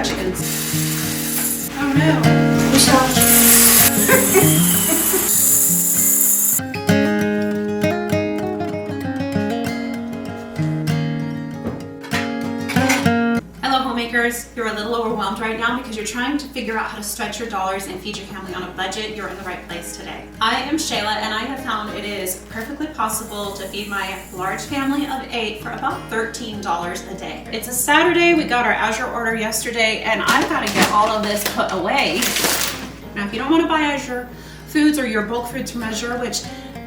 got chickens. Oh no. Hello homemakers, you're a little overwhelmed right now because you're trying to figure out how to stretch your dollars and feed your family on a budget. You're in the right place today. I am Shayla and I have found it is perfectly possible to feed my large family of 8 for about $13 a day. It's a Saturday, we got our Azure order yesterday and I've got to get all of this put away. Now if you don't want to buy Azure foods or your bulk foods from Azure, which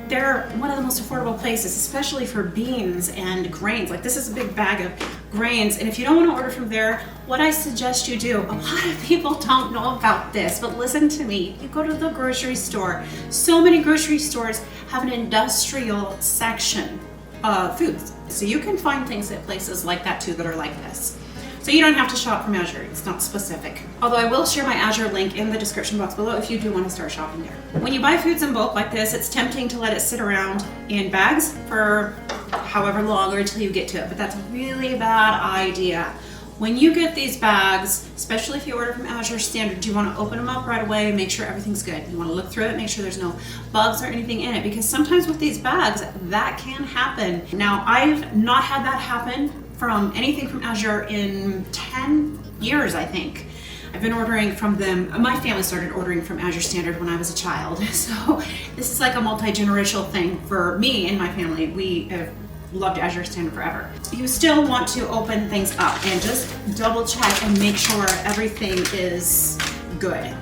they're one of the most affordable places, especially for beans and grains. Like this is a big bag of grains. And if you don't want to order from there, what I suggest you do, a lot of people don't know about this, but listen to me. You go to the grocery store. So many grocery stores have an industrial section of foods. So you can find things at places like that too that are like this. So you don't have to shop from Azure, it's not specific. Although I will share my Azure link in the description box below if you do want to start shopping there. When you buy foods in bulk like this, it's tempting to let it sit around in bags for however long or until you get to it, but that's a really bad idea. When you get these bags, especially if you order from Azure Standard, you want to open them up right away and make sure everything's good. You want to look through it, make sure there's no bugs or anything in it, because sometimes with these bags, that can happen. Now, I've not had that happen from anything from Azure in 10 years, I think. I've been ordering from them. My family started ordering from Azure Standard when I was a child. So this is like a multi-generational thing for me and my family. We have loved Azure Standard forever. You still want to open things up and just double check and make sure everything is good.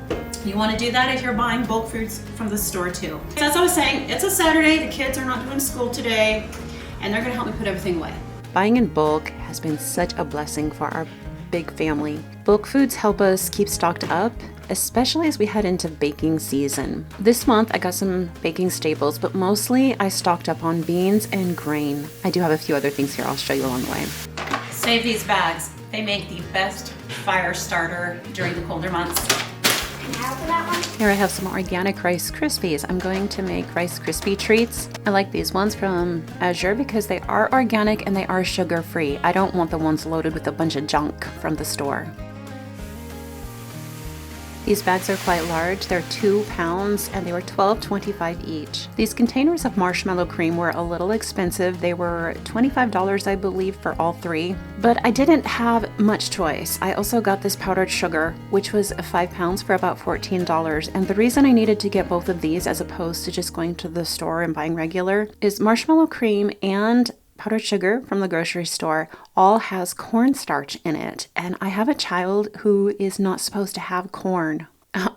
You want to do that if you're buying bulk foods from the store too. So as I was saying, it's a Saturday, the kids are not doing school today, and they're gonna help me put everything away. Buying in bulk has been such a blessing for our big family. Bulk foods help us keep stocked up, especially as we head into baking season. This month I got some baking staples, but mostly I stocked up on beans and grain. I do have a few other things here I'll show you along the way. Save these bags. They make the best fire starter during the colder months. Here I have some organic Rice Krispies. I'm going to make Rice Krispie treats. I like these ones from Azure because they are organic and they are sugar-free. I don't want the ones loaded with a bunch of junk from the store. These bags are quite large. They're 2 pounds and they were $12.25 each. These containers of marshmallow cream were a little expensive. They were $25, I believe, for all 3. But I didn't have much choice. I also got this powdered sugar, which was 5 pounds for about $14. And the reason I needed to get both of these as opposed to just going to the store and buying regular is marshmallow cream and powdered sugar from the grocery store all has cornstarch in it, and I have a child who is not supposed to have corn.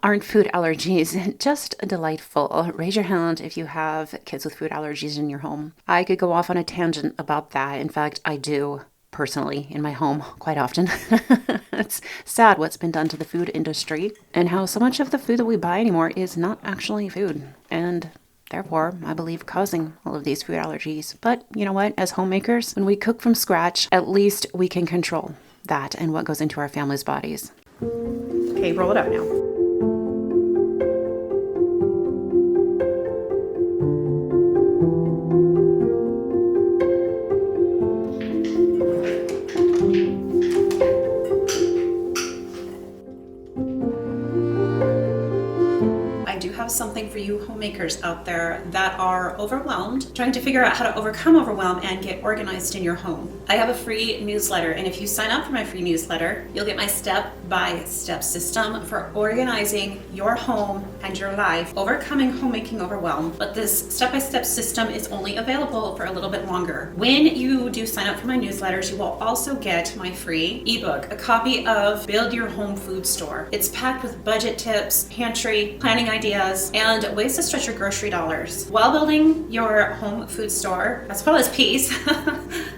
Aren't food allergies just delightful? Raise your hand if you have kids with food allergies in your home. I could go off on a tangent about that. In fact, I do personally in my home quite often. It's sad what's been done to the food industry and how so much of the food that we buy anymore is not actually food, and therefore, I believe, causing all of these food allergies. But you know what? As homemakers, when we cook from scratch, at least we can control that and what goes into our family's bodies. Okay, roll it up now. Something for you homemakers out there that are overwhelmed, trying to figure out how to overcome overwhelm and get organized in your home. I have a free newsletter, and if you sign up for my free newsletter, you'll get my step-by-step system for organizing your home and your life, overcoming homemaking overwhelm. But this step-by-step system is only available for a little bit longer. When you do sign up for my newsletters, you will also get my free ebook, a copy of Build Your Home Food Store. It's packed with budget tips, pantry, planning ideas, and ways to stretch your grocery dollars while building your home food store, as well as peace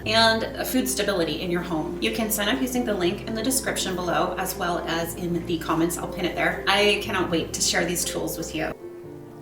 and food stability in your home. You can sign up using the link in the description below, as well as in the comments. I'll pin it there. I cannot wait to share these tools with you.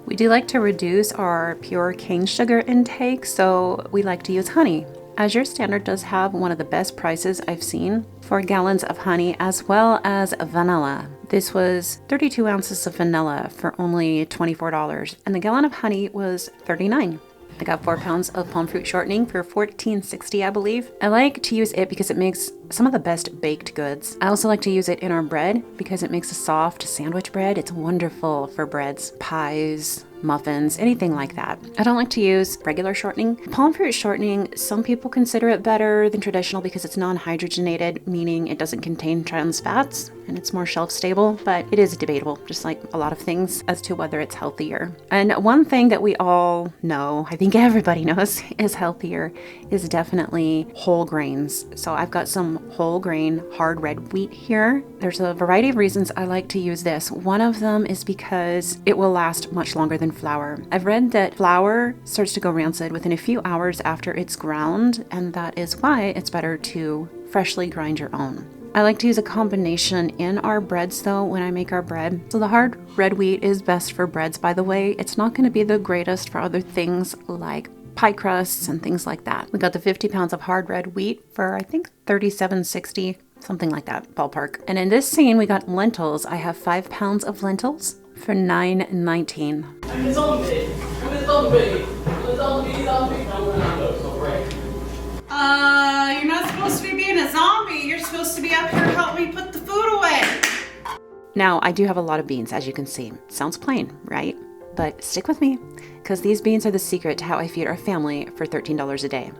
We do like to reduce our pure cane sugar intake, so we like to use honey. Azure Standard does have one of the best prices I've seen for gallons of honey, as well as vanilla. This was 32 ounces of vanilla for only $24, and the gallon of honey was $39. I got 4 pounds of palm fruit shortening for $14.60, I believe. I like to use it because it makes some of the best baked goods. I also like to use it in our bread because it makes a soft sandwich bread. It's wonderful for breads, pies, muffins, anything like that. I don't like to use regular shortening. Palm fruit shortening, some people consider it better than traditional because it's non-hydrogenated, meaning it doesn't contain trans fats and it's more shelf stable, but it is debatable, just like a lot of things, as to whether it's healthier. And one thing that we all know, I think everybody knows, is healthier is definitely whole grains. So I've got some whole grain hard red wheat here. There's a variety of reasons I like to use this. One of them is because it will last much longer than flour. I've read that flour starts to go rancid within a few hours after it's ground, and that is why it's better to freshly grind your own. I like to use a combination in our breads though when I make our bread. So the hard red wheat is best for breads, by the way. It's not going to be the greatest for other things like pie crusts and things like that. We got the 50 pounds of hard red wheat for I think $37.60, something like that, ballpark. And in this scene we got lentils. I have 5 pounds of lentils for $9.19. I'm a zombie. I'm a zombie. I'm a zombie. You're not supposed to be being a zombie. You're supposed to be up here helping me put the food away. Now, I do have a lot of beans, as you can see. Sounds plain, right? But stick with me, because these beans are the secret to how I feed our family for $13 a day.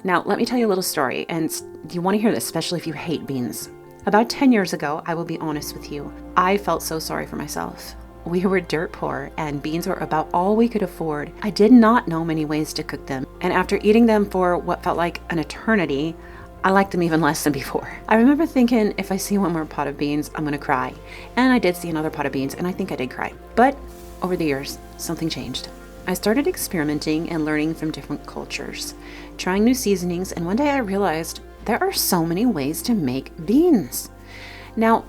Now, let me tell you a little story, and you want to hear this, especially if you hate beans. About 10 years ago, I will be honest with you, I felt so sorry for myself. We were dirt poor, and beans were about all we could afford. I did not know many ways to cook them, and after eating them for what felt like an eternity, I liked them even less than before. I remember thinking, if I see one more pot of beans, I'm gonna cry. And I did see another pot of beans, and I think I did cry. But over the years, something changed. I started experimenting and learning from different cultures, trying new seasonings, and one day I realized there are so many ways to make beans. Now,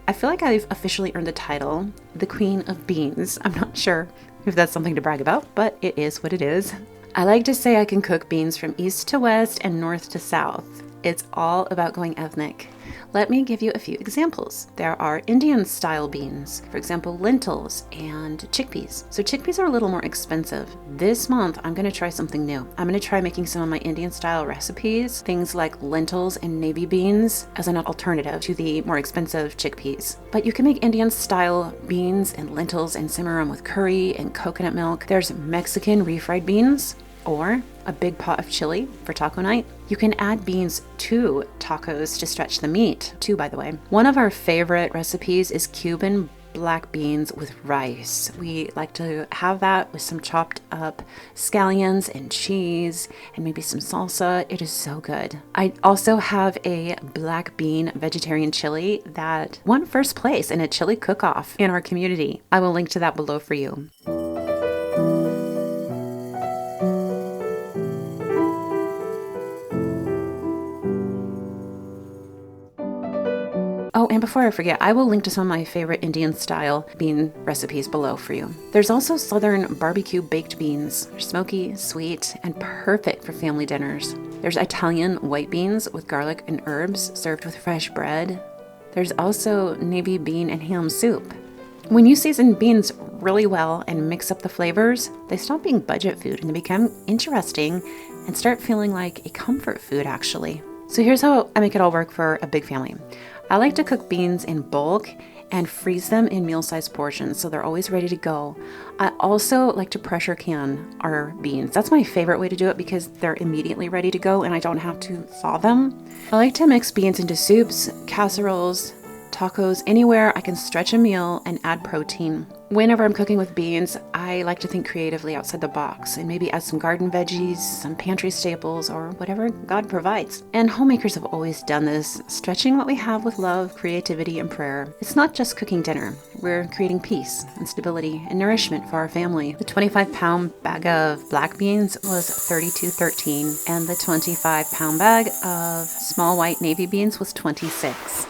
I feel like I've officially earned the title, the Queen of Beans. I'm not sure if that's something to brag about, but it is what it is. I like to say I can cook beans from east to west and north to south. It's all about going ethnic. Let me give you a few examples. There are Indian style beans, for example, lentils and chickpeas. So chickpeas are a little more expensive. This month, I'm gonna try something new. I'm gonna try making some of my Indian style recipes, things like lentils and navy beans as an alternative to the more expensive chickpeas. But you can make Indian style beans and lentils and simmer them with curry and coconut milk. There's Mexican refried beans, or a big pot of chili for taco night. You can add beans to tacos to stretch the meat, too, by the way. One of our favorite recipes is Cuban black beans with rice. We like to have that with some chopped up scallions and cheese and maybe some salsa. It is so good. I also have a black bean vegetarian chili that won first place in a chili cook-off in our community. I will link to that below for you. Oh, and before I forget, I will link to some of my favorite Indian style bean recipes below for you. There's also Southern barbecue baked beans. They're smoky, sweet, and perfect for family dinners. There's Italian white beans with garlic and herbs served with fresh bread. There's also navy bean and ham soup. When you season beans really well and mix up the flavors, they stop being budget food and they become interesting and start feeling like a comfort food, actually. So here's how I make it all work for a big family. I like to cook beans in bulk and freeze them in meal-sized portions so they're always ready to go. I also like to pressure can our beans. That's my favorite way to do it because they're immediately ready to go and I don't have to thaw them. I like to mix beans into soups, casseroles, tacos, anywhere I can stretch a meal and add protein. Whenever I'm cooking with beans, I like to think creatively outside the box and maybe add some garden veggies, some pantry staples, or whatever God provides. And homemakers have always done this, stretching what we have with love, creativity, and prayer. It's not just cooking dinner. We're creating peace and stability and nourishment for our family. The 25-pound bag of black beans was $32.13, and the 25-pound bag of small white navy beans was $26.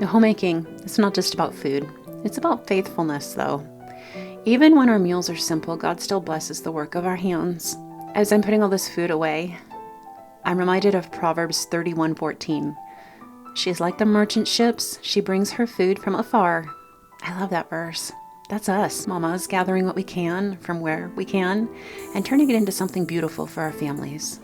Homemaking, it's not just about food. It's about faithfulness, though. Even when our meals are simple, God still blesses the work of our hands. As I'm putting all this food away, I'm reminded of Proverbs 31:14. She's like the merchant ships. She brings her food from afar. I love that verse. That's us, mamas, gathering what we can from where we can and turning it into something beautiful for our families.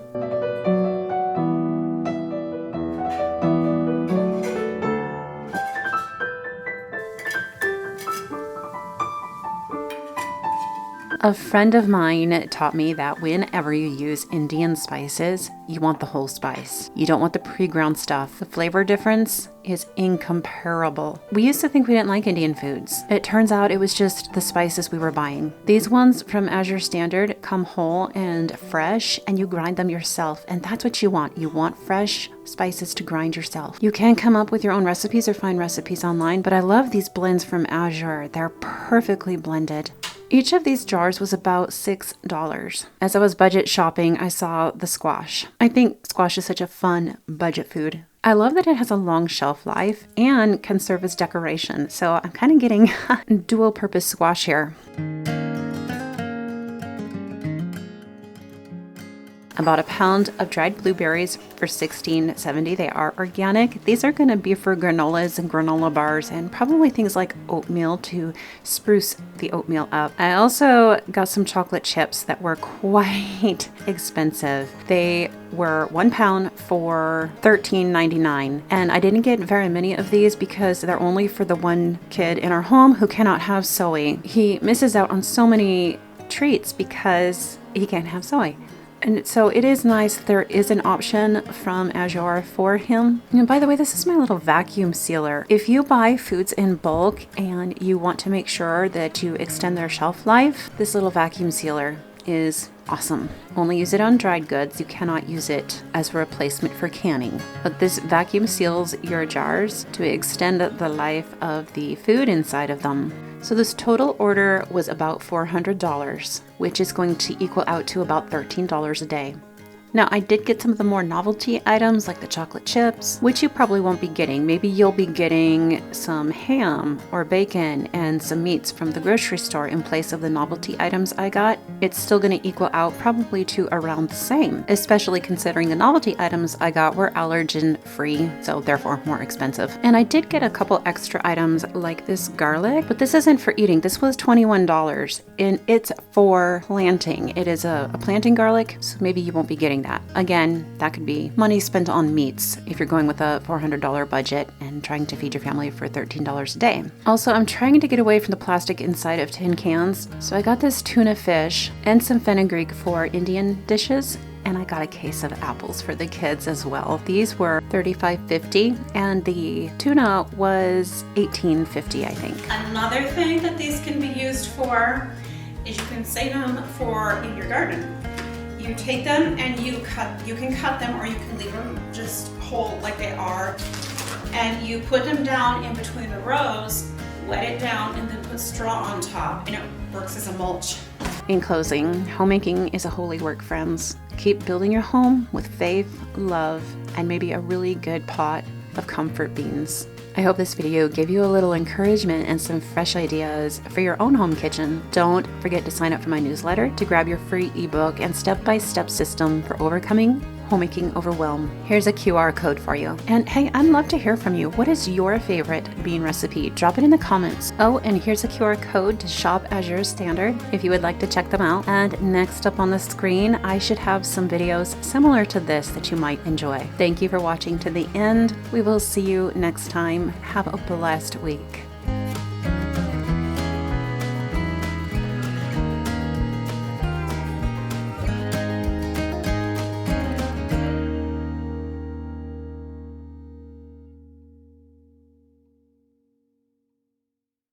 A friend of mine taught me that whenever you use Indian spices, you want the whole spice. You don't want the pre-ground stuff. The flavor difference is incomparable. We used to think we didn't like Indian foods. It turns out it was just the spices we were buying. These ones from Azure Standard come whole and fresh, and you grind them yourself, and that's what you want. You want fresh spices to grind yourself. You can come up with your own recipes or find recipes online, but I love these blends from Azure. They're perfectly blended. Each of these jars was about $6. As I was budget shopping, I saw the squash. I think squash is such a fun budget food. I love that it has a long shelf life and can serve as decoration, so I'm kind of getting dual purpose squash here. About a pound of dried blueberries for $16.70. They are organic. These are going to be for granolas and granola bars and probably things like oatmeal to spruce the oatmeal up. I also got some chocolate chips that were quite expensive. They were 1 pound for $13.99, and I didn't get very many of these because they're only for the one kid in our home who cannot have soy. He misses out on so many treats because he can't have soy. And so it is nice there is an option from Azure for him. And by the way, this is my little vacuum sealer. If you buy foods in bulk and you want to make sure that you extend their shelf life, this little vacuum sealer is awesome. Only use it on dried goods. You cannot use it as a replacement for canning. But this vacuum seals your jars to extend the life of the food inside of them. So this total order was about $400, which is going to equal out to about $13 a day. Now, I did get some of the more novelty items like the chocolate chips, which you probably won't be getting. Maybe you'll be getting some ham or bacon and some meats from the grocery store in place of the novelty items I got. It's still going to equal out probably to around the same, especially considering the novelty items I got were allergen free, so therefore more expensive. And I did get a couple extra items like this garlic, but this isn't for eating. This was $21 and it's for planting. It is a planting garlic, so maybe you won't be getting that. Again, that could be money spent on meats if you're going with a $400 budget and trying to feed your family for $13 a day. Also, I'm trying to get away from the plastic inside of tin cans, so I got this tuna fish and some fenugreek for Indian dishes, and I got a case of apples for the kids as well. These were $35.50 and the tuna was $18.50, I think. Another thing that these can be used for is you can save them for in your garden. You take them and you can cut them or you can leave them just whole like they are. And you put them down in between the rows, wet it down, and then put straw on top, and it works as a mulch. In closing, homemaking is a holy work, friends. Keep building your home with faith, love, and maybe a really good pot of comfort beans. I hope this video gave you a little encouragement and some fresh ideas for your own home kitchen. Don't forget to sign up for my newsletter to grab your free ebook and step-by-step system for overcoming homemaking overwhelm. Here's a QR code for you. And hey, I'd love to hear from you. What is your favorite bean recipe? Drop it in the comments. Oh, and here's a QR code to shop Azure Standard if you would like to check them out. And next up on the screen, I should have some videos similar to this that you might enjoy. Thank you for watching to the end. We will see you next time. Have a blessed week.